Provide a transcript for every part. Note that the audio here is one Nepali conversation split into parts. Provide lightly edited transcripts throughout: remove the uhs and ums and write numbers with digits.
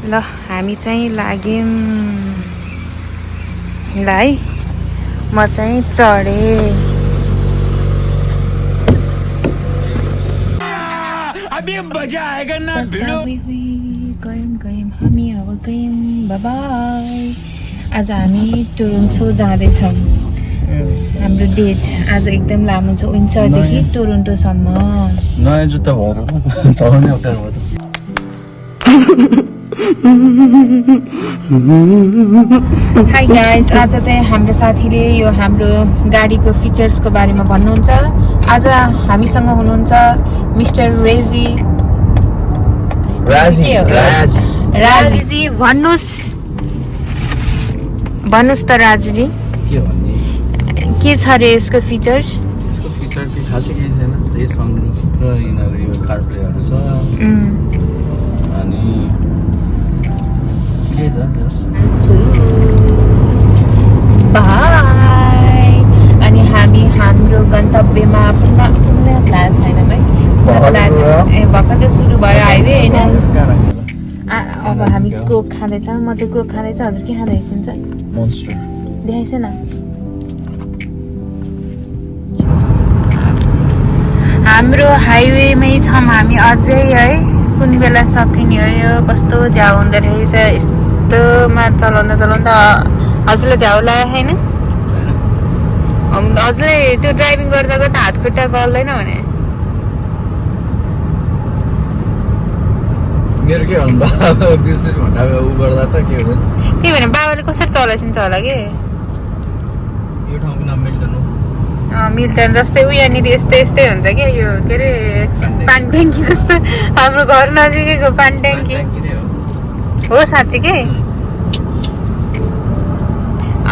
ल हामी चाहिँ लाग्यौँ ल है म चाहिँ चढेँ अभी मजा आएगा ना भिडो गयौँ हामी अब गयौँ बाबाई आज हामी टोरोन्टो जाँदैछौँ हाम्रो डेट आज एकदम लामो छ विन्चरदेखि टोरोन्टोसम्म नयाँ जुत्ता भएर चलाउने अप्ठ्यारो भयो हाई गाइज आज चाहिँ हाम्रो साथीले यो हाम्रो गाडीको फिचर्सको बारेमा भन्नुहुन्छ आज हामीसँग हुनुहुन्छ मिस्टर राजीजी भन्नुहोस् त राजीजी के छ रे यसको फिचर्स यसको फिचर केही खासै केही छैन त्यही सनरुफ र यिनीहरू यो कारप्लेहरू छ अनि के छ बाई अनि हामी हाम्रो गन्तव्यमा पुग्न थाहा छैन है भर्खर त सुरु भयो हाइवे होइन अब हामी कोक खाँदैछ म चाहिँ कोक खाँदैछ हजुर के खाँदै हुन्छ मोन्स्टर देखाइछ न हाम्रो हाइवेमै छौँ हामी अझै है कुन बेला सकिने हो यो कस्तो झ्याउ हुँदो रहेछ यस्तोमा चलाउँदा हजुरलाई झ्याउ लाग्यो छैन हजुरले त्यो ड्राइभिङ गर्दा हात खुट्टा गल्दैन भने मेरो के भन्नु 20 घन्टा उ गर्दा त के हुन्छ त्यही भने बाबाले कसरी चलाइसिन्छ होला कि यो ठाउँको नाम मिल्टन हो मिल्टन जस्तै उ यहाँनिर यस्तै हुन्छ क्या यो के अरे पानी ट्याङ्की जस्तो हाम्रो घर नजिकैको पानी ट्याङ्की हो साँच्ची के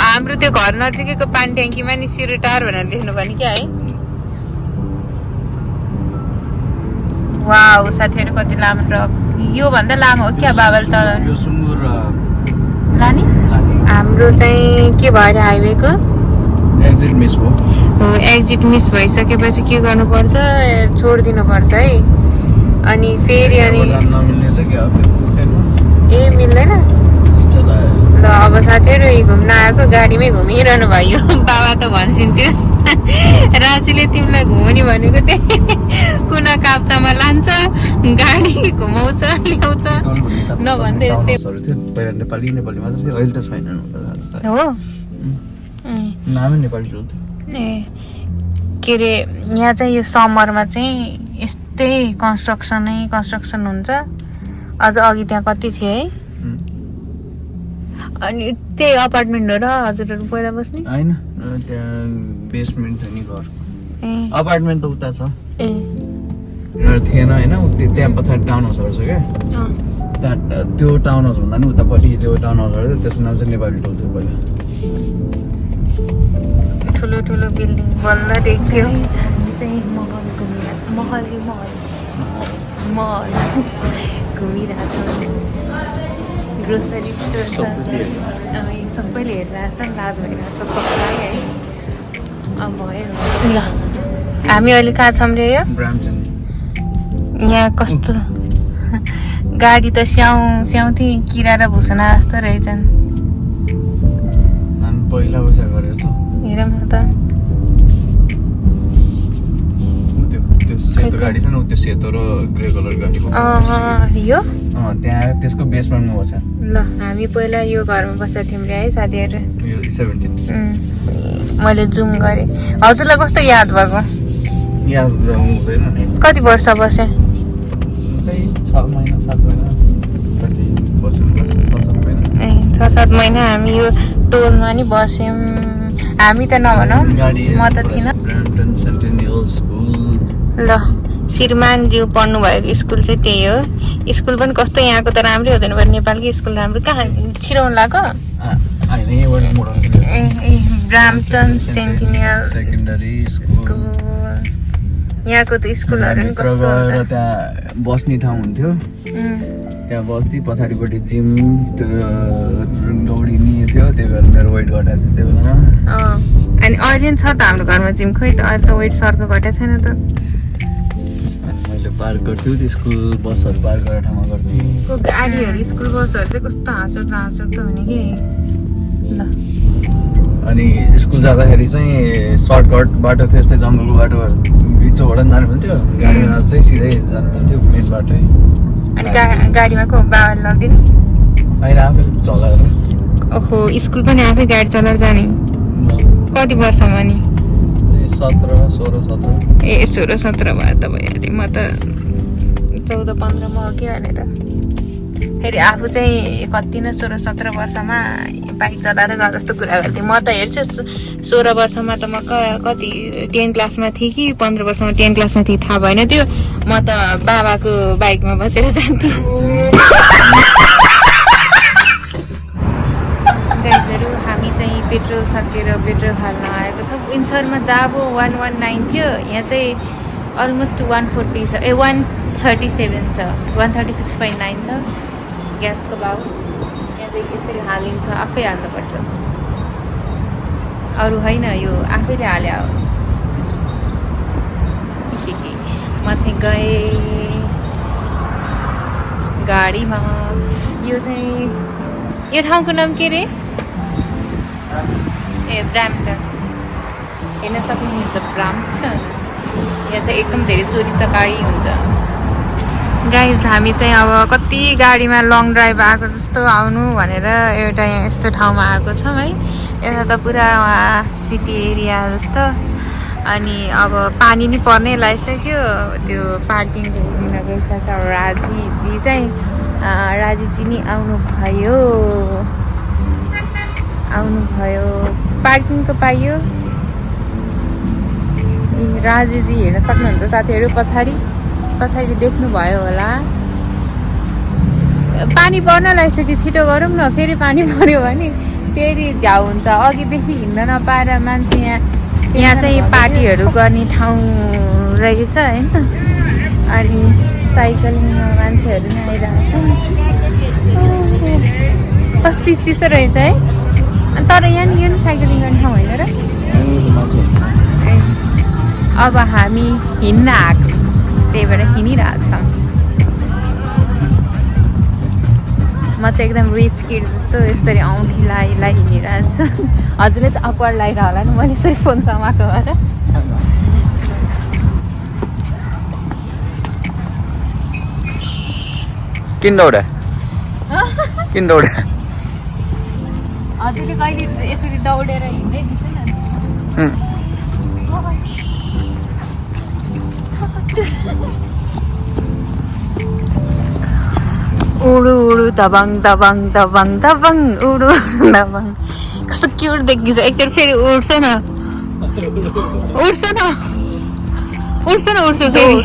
हाम्रो त्यो घर नजिकैको पानी ट्याङ्कीमा नि सिरुटार भनेर लेख्नु पर्ने क्या है वाउ साथीहरू कति लामो ट्रक यो भन्दा लामो हो क्या बाबाले चलाउने लाने हाम्रो चाहिँ के भयो अरे हाइवेको एक्जिट मिस भइसकेपछि के गर्नुपर्छ छोडिदिनु पर्छ है अनि फेरि अनि ए मिल्दैन ल अब साथीहरू घुम्न आएको गाडीमै घुमिरहनु भयो बाबा त भन्छन्थ्यो राजुले तिमीलाई घुमाउने भनेको त्यही कुना काप्चामा लान्छ गाडी घुमाउँछ ल्याउँछ नभन्दै यस्तै नेपाली मात्र थियो अहिले त छैन हो नामै नेपाली चल्थ्यो ए के अरे यहाँ चाहिँ यो समरमा चाहिँ यस्तै कन्स्ट्रक्सन हुन्छ अझ अघि त्यहाँ कति थियो है अनि त्यही अपार्टमेन्ट हो र हजुरहरू पहिला बस्ने होइन त्यहाँ बेसमेन्ट थियो नि घर अपार्टमेन्ट त उता छ ए थिएन होइन त्यहाँ पछाडि टाउन हाउसहरू छ क्या त्यो टाउन हाउस भन्दा नि उतापट्टि त्यो टाउन हाउसहरू त्यसको नाम चाहिँ नेपाली टोल थियो पहिला ठुलो बिल्डिङ बल्ल देख्थ्यो महल घुमिरहेछौँ ग्रोसरी स्टोर छ सबैले हेरिरहेछ लाज भइरहेछ सबलाई है अब भयो ल हामी अहिले कहाँ छौँ रे यो यहाँ कस्तो गाडी त स्याउँथे किरा र भुसना जस्तो रहेछन् पहिला पैसा गरेर छ हेरौँ न त त्यो सेतो गाडी छ न त्यो सेतो र ग्रे कलर गाडी यो त्यहाँ त्यसको बेसमेन्टमा बस्छ ल हामी पहिला यो घरमा बसेको थियौँ रे है साथीहरू यो 17 मैले जुम गरेँ हजुरलाई कस्तो याद भएको याद हुँदैन नि कति वर्ष बसे 6 महिना 7 महिना कति बस्नु 6-7 महिना हामी यो टोलमा नि बस्यौँ हामी त नभनौँ म त थिइनँ ल श्रीमानज्यू पढ्नु भएको स्कुल चाहिँ त्यही हो स्कुल पनि कस्तो यहाँको त राम्रै हुँदैन पर नेपालकै स्कुल राम्रो कहाँ छिराउनु लाग्यो ब्राम्पटन सेन्टिनियल सेकेन्डरी स्कुल यहाँको त स्कुलहरू नि कस्तो हुन्छ त्यहाँ बस्ने ठाउँ हुन्थ्यो त्यहाँ बस्ती पछाडिपट्टि जिम त्यो दौडिने थियो त्यही भएर मेरो वेट घटाएको थियो त्यो बेलामा अनि अहिले छ त हाम्रो घरमा जिम खोइ त अहिले त वेट सर्को घटाएको छैन त मैले पार्क गर्थ्यौँ त्यो स्कुल बसहरू पार्क गरेर ठाउँमा गर्थ्यौँ गाडीहरू स्कुल बसहरू चाहिँ कस्तो हाँसउठ्दो हुने कि ल अनि स्कुल जाँदाखेरि चाहिँ सर्टकट बाटो थियो यस्तै जङ्गलको बाटो बिचोबाट पनि जानु हुन्थ्यो गाडीमा जाँदा चाहिँ सिधै जानु हुन्थ्यो मेन बाटै अनि गाडीमा को बाबाले लगिदिनु होइन आफै चलाएर ओहो स्कुल पनि आफै गाडी चलाएर जाने कति वर्षमा नि 17, 16, 17 ए 16, 17 भयो त भइहाल्यो म त 14, 15 मा हो कि भनेर फेरि आफू चाहिँ कति न 16, 17 वर्षमा बाइक चलाएर गए जस्तो कुरा गर्थेँ म त हेर्छु 16 वर्षमा त म कति 10 क्लासमा थिएँ कि 15 वर्षमा 10 क्लासमा थिएँ थाहा भएन त्यो म त बाबाको बाइकमा बसेर जान्थेँ गाइजहरू हामी चाहिँ पेट्रोल सकेर पेट्रोल हाल्न आएको छौँ विन्सरमा जाबो 119 थियो यहाँ चाहिँ अलमोस्ट 140 छ 137 छ 136.9 छ ग्यासको भाउ यहाँ चाहिँ यसरी हालिन्छ आफै हाल्नुपर्छ अरू होइन यो आफैले हाले हो म चाहिँ गएँ गाडीमा यो चाहिँ यो ठाउँको नाम के रे ए ब्राम्पटन हेर्न सक्नुहुन्छ ब्राम्पटन यहाँ चाहिँ एकदम धेरै चोरी चकारी हुन्छ गाइज हामी चाहिँ अब कति गाडीमा लङ ड्राइभ आएको जस्तो आउनु भनेर एउटा यहाँ यस्तो ठाउँमा आएको छौँ है यता त पुरा सिटी एरिया जस्तो अनि अब पानी नै पर्नै लागिसक्यो त्यो पार्किङको उभिन गइसकेको छ राजीजी चाहिँ राजीजी नि आउनुभयो पार्किङको पाइयो राजीजी हेर्न सक्नुहुन्छ साथीहरू पछाडि देख्नुभयो होला पानी पर्न लागिसक्यो छिटो गरौँ न फेरि पानी पर्यो भने फेरि झ्याउ हुन्छ अघिदेखि हिँड्न नपाएर मान्छे यहाँ चाहिँ पार्टीहरू गर्ने ठाउँ रहेछ होइन अनि साइकलिङमा मान्छेहरू नै आइरहेको छ कस्तो चिसो रहेछ है तर यहाँ नि साइक्लिङ गर्ने ठाउँ होइन र अब हामी हिँड्न आएको त्यही भएर हिँडिरहेको छौँ म चाहिँ एकदम रिच किड जस्तो यसरी औँठी लाइ हिँडिरहेको छु हजुरले चाहिँ अक्वार्ड लगाइरह होला नि मैले यसरी फोन समाएको भएर किन दौडा हजुरले कहिले यसरी दौडेर हिँड्दै दिँदैन उडु उडु दबाङ उडु दबाङ कस्तो क्युट देखिन्छ एकचोटि फेरि उड्छ न फेरि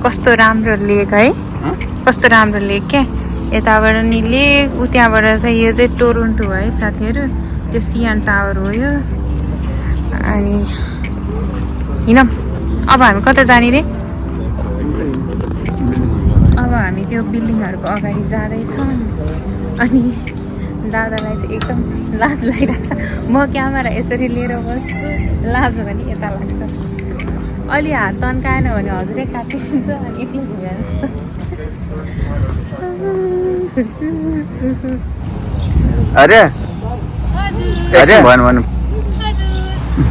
कस्तो राम्रो लेक है कस्तो राम्रो लेक क्या यताबाट नि लेक त्यहाँबाट चाहिँ यो चाहिँ टोरोन्टो है साथीहरू त्यो सियान टावर हो यो अनि हिँडौँ अब हामी कता जाने रे अब हामी त्यो बिल्डिङहरूको अगाडि जाँदैछौँ अनि दादालाई चाहिँ एकदम लाज लागिरहेको छ म क्यामेरा यसरी लिएर बस्छु लाज भने यता लाग्छ अलि हात तन्काएन भने हजुरै काटिन्छ अनि एक्लै घुमे जस्तो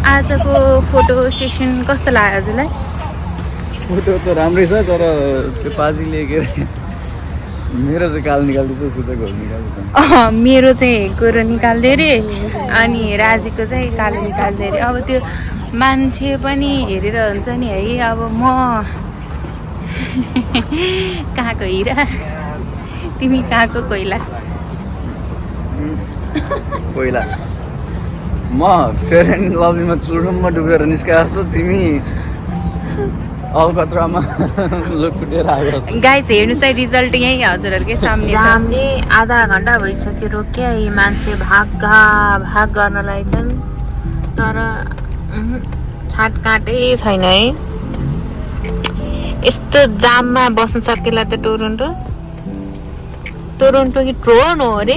आजको फोटो सेसन कस्तो लाग्यो हजुरलाई फोटो त राम्रै छ तर त्यो पाजीले के अरे मेरो चाहिँ कालो निकाल्दैछ उसको चाहिँ घोर निकाल्दैछ मेरो चाहिँ गोरो निकाल्दै अरे अनि राजीको चाहिँ कालो निकाल्दै अरे अब त्यो मान्छे पनि हेरेर हुन्छ नि है अब म कहाँको हिरा तिमी कहाँको कोइला म फेयर एन्ड लभलीमा चुरुममा डुबेर निस्के जस्तो तिमी अलकत्रामा लुटफुटेर आयो गाइस हेर्नुहोस् है रिजल्ट यहीँ हजुरहरूकै सामने छ हामीले आधा घन्टा भइसक्यो रोक्या यी मान्छे भाग गर्नलाई चाहिँ तर छाट काटै छैन है यस्तो जाममा बस्न सकेला त टोरोन्टो कि ट्रोनो हो अरे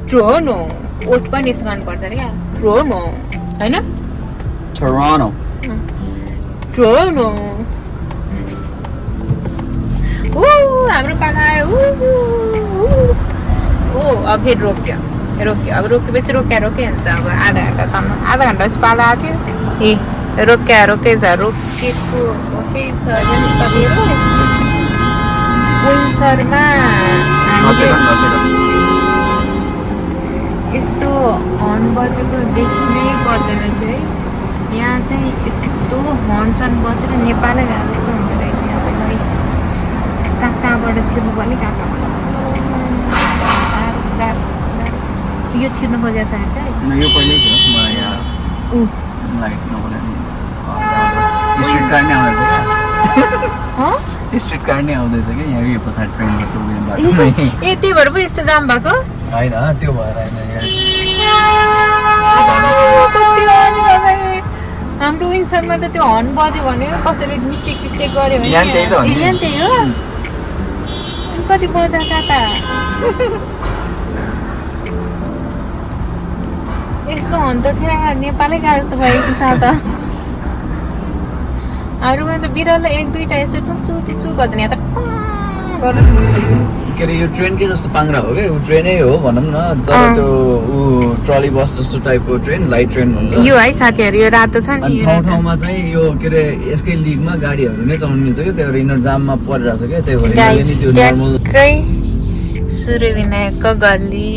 ट्रोनो ओठ पनि यसो गर्नुपर्छ अरे क्या ट्रोनो होइन चोनो हाम्रो पाला आयो अब फेरि रोक्यो अब रोकेपछि रोक्या हुन्छ अब आधा घन्टापछि पाला आएको थियो रोकेको विन्सरमा यस्तो हर्न बजेको देखिनै पर्दैन थियो है यहाँ चाहिँ यस्तो हर्न बजेर नेपालै गएको जस्तो हुँदो रहेछ यहाँ चाहिँ कहाँबाट छिर्नु पर्ने कहाँबाट यो छिर्नु खोजेको छ है यो पहिल्यै थियो मलाई यहाँ लाइट नबोले स्ट्रिट कार नै आउँदैछ क्या स्ट्रिट कार नै आउँदैछ कि यहाँ यो पछाडि ट्रेन जस्तो उयो बाटो ए त्यही भएर पो यस्तो जाम भएको होइन त्यो भएर होइन हाम्रो विन्सरमा त त्यो हर्न बज्यो भने कसैले मिस्टेक गर्यो भने यहाँ त्यही हो कति बजाका त यस्तो हर्न त थियो नेपालै गए जस्तो भएको छ त हाम्रोमा त बिरालो 1-2टा यस्तो टुच्चु गर्छ नि यहाँ त के अरे यो ट्रेनकै जस्तो पाङ्रा हो क्या ट्रेनै हो भनौँ न तर त्यो ट्रली बस जस्तो टाइपको ट्रेन लाइट ट्रेन भन्छ यो है साथीहरू यो रातो छ नि ठाउँमा चाहिँ यो के अरे यसकै लिगमा गाडीहरू नै चलाउनु मिल्छ क्या त्यही भएर यिनीहरू जाममा परिरहेको छ क्या त्यही भएर ट्याक्कै सूर्य विनायकको गल्ली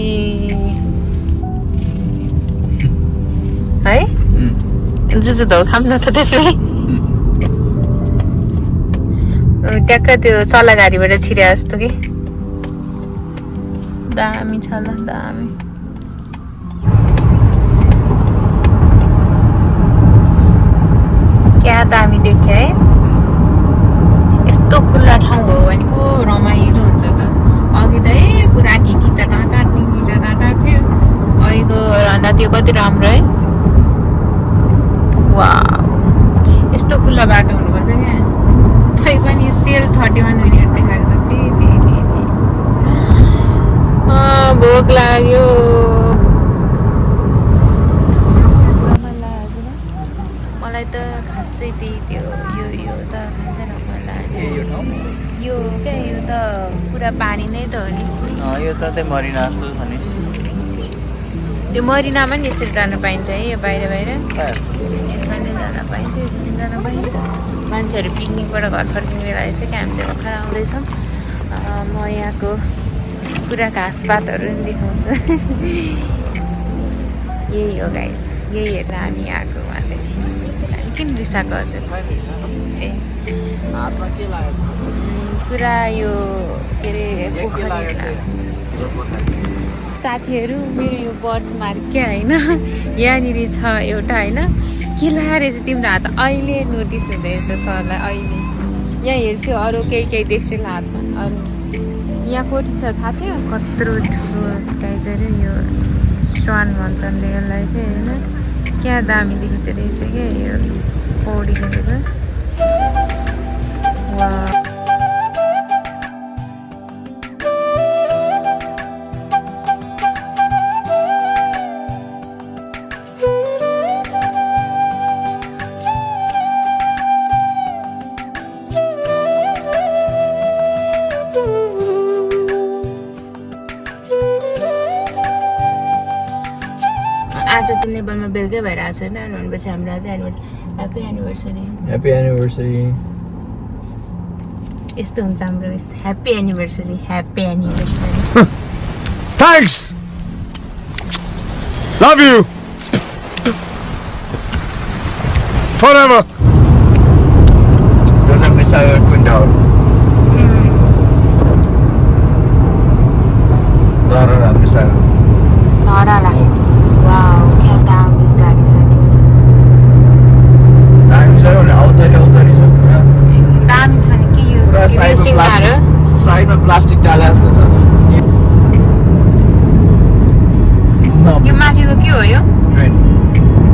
है जुजु धौ खाम न त त्यसमै ट्याक्क त्यो सल्लाह गाडीबाट छिरे जस्तो कि दामी छ ल दामी क्या दामी देख्यो है यस्तो खुल्ला ठाउँ हो भने पो रमाइलो हुन्छ त अघि त पुरा टिटा टाटा थियो अहिलेको भन्दा त्यो कति राम्रो है वाउ यस्तो खुल्ला बाटो हुनुपर्छ क्या तै पनि स्टिल 31 मिनट देखाएको छ भोक लाग्यो मलाई त खासै त्यही त्यो यो त खासै राम्रो लाग्यो यो क्या यो त पुरा पानी नै त हो नि यो त त्यही मरिना जस्तो छ नि त्यो मरिनामा नि यसरी जान पाइन्छ है यो बाहिर यसमा नै जान पाइन्छ यसरी जान पाइन्छ मान्छेहरू पिकनिकबाट घर फर्किने बेला चाहिँ हामी चाहिँ भर्खर आउँदैछौँ म यहाँको पुरा घाँसपातहरू पनि देखाउँछु यही हो गाइस यही हेर्दा हामी आएको उहाँले किन रिसाएको हजुर ए पुरा यो के अरे पोखरी साथीहरू मेरो यो बर्थ मार्क क्या होइन यहाँनिर छ एउटा होइन के लगाएर चाहिँ तिम्रो हात अहिले नोटिस हुँदैछ सरलाई अहिले यहाँ हेर्छु अरू केही देख्छु हातमा अरू यहाँ कोठी छ थाहा थियो कत्रो ठुलो टाइजर यो स्वान भन्छन् यसलाई चाहिँ होइन क्या दामी देखिँदो रहेछ क्या यो पौडी खेलेको आज त नेपालमा बेलुकै भइरहेको छैन भनेपछि हाम्रो आज ह्याप्पी एनिभर्सरी यस्तो हुन्छ हाम्रो happy anniversary Thanks! Love you! Forever! Those are Missile Twin Tower. Dhara Missile. धराला वाउ क्या दामी गाडी साथीहरू दामी छ भने आउँदाखेरि छ पुरा दामी छ नि के यो पुरा साइडमा प्लास्टिक डाले जस्तो छ यो माथिको के हो यो ट्रेन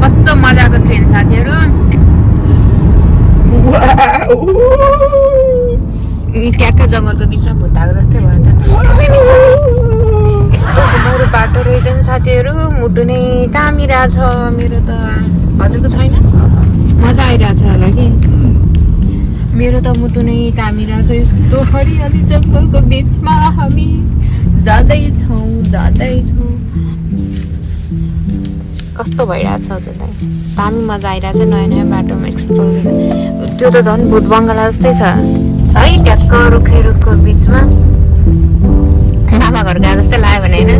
कस्तो मजाको ट्रेन साथीहरू ट्याक्क जङ्गलको बिचमा भुताएको जस्तै भयो त यस्तो घुमाउरो बाटो रहेछ नि साथीहरू मुटु नै कामिरहेछ मेरो त हजुरको छैन मजा आइरहेछ होला कि मेरो त मुटु नै कामिरहेको छ यस्तो हरियाली जङ्गलको बिचमा हामी जाँदैछौँ कस्तो भइरहेछ हजुरलाई दामी मजा आइरहेछ नयाँ नयाँ बाटोमा एक्सप्लोर गरेर त्यो त झन् भूत बङ्गला जस्तै छ है ट्याक्क रुखको बिचमा मामा घर गए जस्तै लाग्यो भने होइन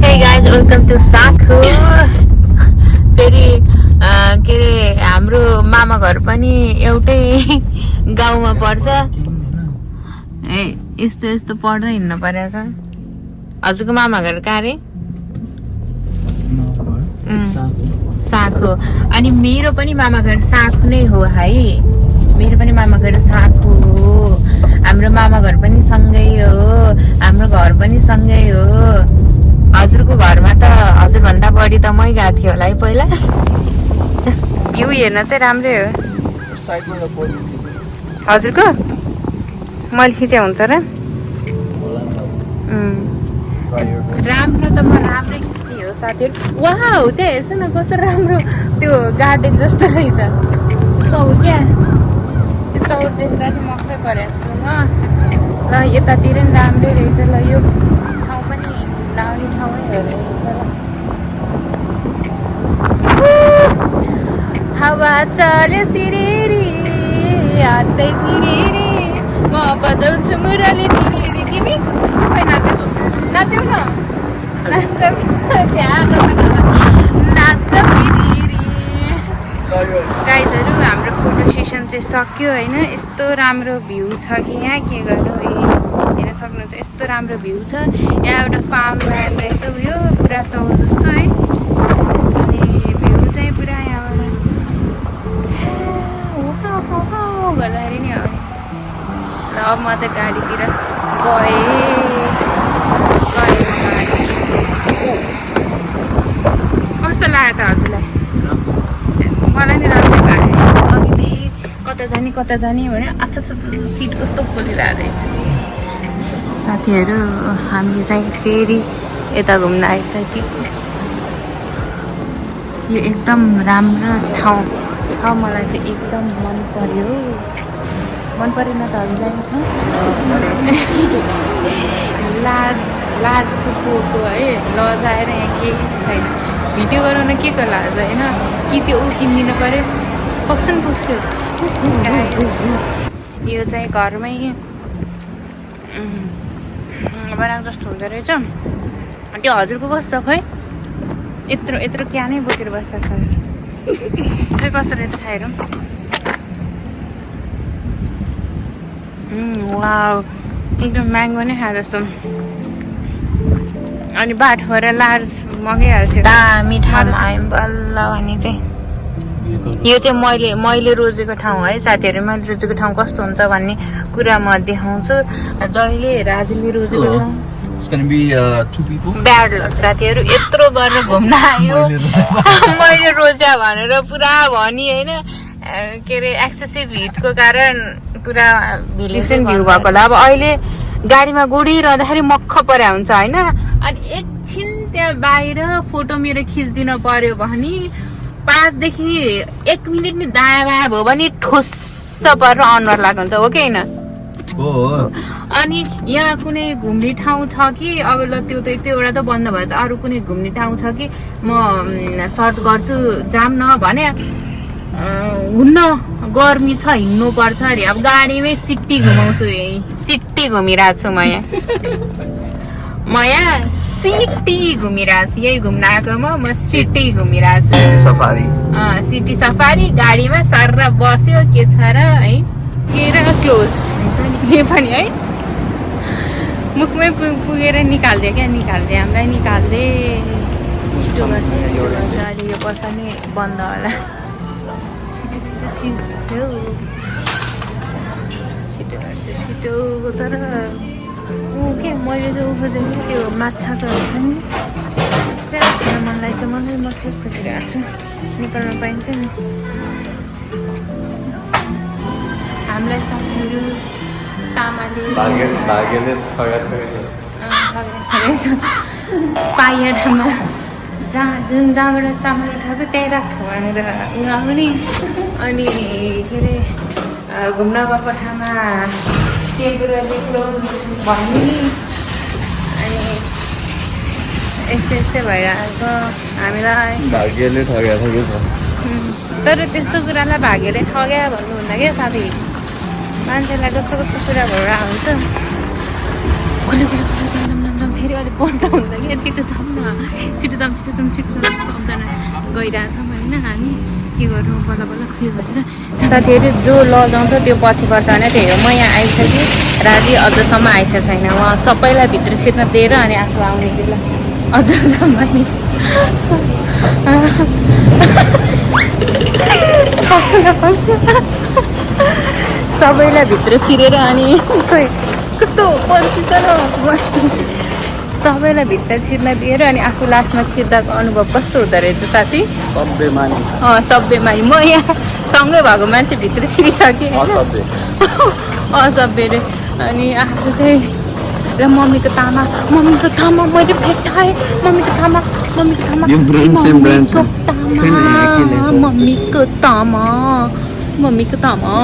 Hey guys, welcome to Sakhu फेरि के अरे हाम्रो मामा घर पनि एउटै गाउँमा पर्छ ए यस्तो यस्तो पढ्दै हिँड्नु परेको छ हजुरको मामा घर कहाँ रे साखु अनि मेरो पनि मामा घर साखु नै हो है मेरो पनि मामा घर साखु हो हाम्रो मामा घर पनि सँगै हो हाम्रो घर पनि सँगै हो हजुरको घरमा त हजुरभन्दा बढी त मै गएको थियो होला है पहिला भ्यू हेर्न चाहिँ राम्रै हो हजुरको मैले खिचे हुन्छ र राम्रो त म राम्रै खिच्ने हो साथीहरू वाउ त्यहाँ हेर्छ न कस्तो राम्रो त्यो गार्डन जस्तो रहेछ चौर क्या त्यो चौर देख्दा चाहिँ मक्कै परेको छु म ल यतातिर नि राम्रै रहेछ ल यो ठाउँ पनि लाउने ठाउँै रहेछ ल हावा चल्यो सिरिरी हातै छिरिरी म बजाउँछु मुरली तिरिरी तिमी खै नाच्यौ न नाच्छ गाइजहरू हाम्रो फोटो सेसन चाहिँ सक्यो होइन यस्तो राम्रो भ्यू छ कि यहाँ के गर्नु हेर्न सक्नुहुन्छ यस्तो राम्रो भ्यू छ यहाँ एउटा फार्म ल्यान्ड रहेछ उयो पुरा चौर जस्तो है अनि भ्यू चाहिँ पुरा यहाँबाट गर्दाखेरि नि आउने ल अब म चाहिँ गाडीतिर गएँ कस्तो लाग्यो त हजुरलाई मलाई नि राम्रो लाग्यो अघिदेखि कता जाने भने आस्था सिट कस्तो खोलिरहेको रहेछ साथीहरू हामी चाहिँ फेरि यता घुम्न आइसक्यो यो एकदम राम्रो ठाउँ छ मलाई चाहिँ एकदम मन परेन त हजुरलाई लाज कुकुरको है लजाएर यहाँ केही छैन भिडियो गराउन के को लाज होइन कि त्यो किनिदिनु पऱ्यो पुग्छु यो चाहिँ घरमै बनाएको जस्तो हुँदो रहेछ त्यो हजुरको कस्तो खै यत्रो क्यानै बोकेर बस्छ सर खै कस्तो रहेछ खाएर वाउ एकदम म्याङ्गो नै खाए जस्तो अनि बाटो भएर लार्ज मगाइहाल्छु दामी ठाउँमा आयौँ बल्ल भने चाहिँ यो चाहिँ मैले रोजेको ठाउँ है साथीहरू मैले रोजेको ठाउँ कस्तो हुन्छ भन्ने कुरा म देखाउँछु जहिले राजुले रोजेको ठाउँ ब्याड लक साथीहरू यत्रो गरेर घुम्न आयो मैले रोजा भनेर पुरा भनी होइन के अरे एक्सेसिभ हिटको कारण पुरा भिलेसन भ्यू भएको होला अब अहिले गाडीमा गुडिरहँदाखेरि मक्ख परे हुन्छ होइन अनि एकछिन त्यहाँ बाहिर फोटो मेरो खिचिदिनु पर्यो भने 5 देखि 1 मिनट नि दायाँ बायाँ भयो भने ठुस्स परेर अनुहार लाग्छ हो कि होइन अनि यहाँ कुनै घुम्ने ठाउँ छ कि अब ल त्यो त एउटा त बन्द भएछ अरू कुनै घुम्ने ठाउँ छ कि म सर्च गर्छु जाम न भने हुन्न गर्मी छ हिँड्नु पर्छ अरे अब गाडीमै सिट्टी घुमाउँछु रे सिट्टी घुमिरहेको छु म यहाँ सिटी घुमिरहेको छु यही घुम्न आएको म सिटी घुमिरहेको छु सिटी सफारी गाडीमा सर बस्यो के छ र है के र क्लोज हुन्छ नि के पनि है मुखमै पुगेर निकालिदियो क्या निकालिदियो हामीलाई निकालिदिए छिटो गर्छ अहिले यो बस नि बन्द होला छिटो तर के मैले चाहिँ खोजेको त्यो माछाको हुन्छ नि त्यहाँ मनलाई चाहिँ मलाई मात्रै खोजिरहेको छु निकाल्न पाइन्छ नि हामीलाई साथीहरू तामाले पाइहाटमा जहाँबाट सामान उठाएको त्यहीँ राख्थ्यो भनेर उहाँ पनि अनि के अरे घुम्न गएको ठाउँमा टेम्पोररी क्लोज भन्ने अनि यस्तै भइरहेको हामीलाई भाग्यले ठगेको छ तर त्यस्तो कुरालाई भाग्यले ठग्या भन्नुहुन्न क्या साथी मान्छेलाई कस्तो कस्तो कुरा भएर आउँछ कसले फेरि अलिक बन्द हुन्छ क्या छिटो जाउँ न छिटो जाउँ सबजना गइरहेछौँ होइन हामी के गर्नु बल्ल बल्ल खुयो भनेर साथीहरू जो लजाउँछ त्यो पछि पर्छ भने त्यही हो म यहाँ आइसकेँ राजी अझसम्म आइसकेको छैन उहाँ सबैलाई भित्र छिर्न दिएर अनि आफू आउने बेला अझसम्म नि सबैलाई भित्र छिरेर अनि खोइ कस्तो पर्खिन्छ र सबैलाई भित्र छिर्न दिएर अनि आफू लास्टमा छिर्दाको अनुभव कस्तो हुँदो रहेछ साथी सभ्यमानी सभ्यमानी म यहाँ सँगै भएको मान्छे भित्र छिरिसकेँ असभ्य रे अनि आफू चाहिँ ल मम्मीको तामा मैले भेटाएँ मम्मीको तामा यो ब्रान्ड सेम ब्रान्ड छ मम्मीको तामा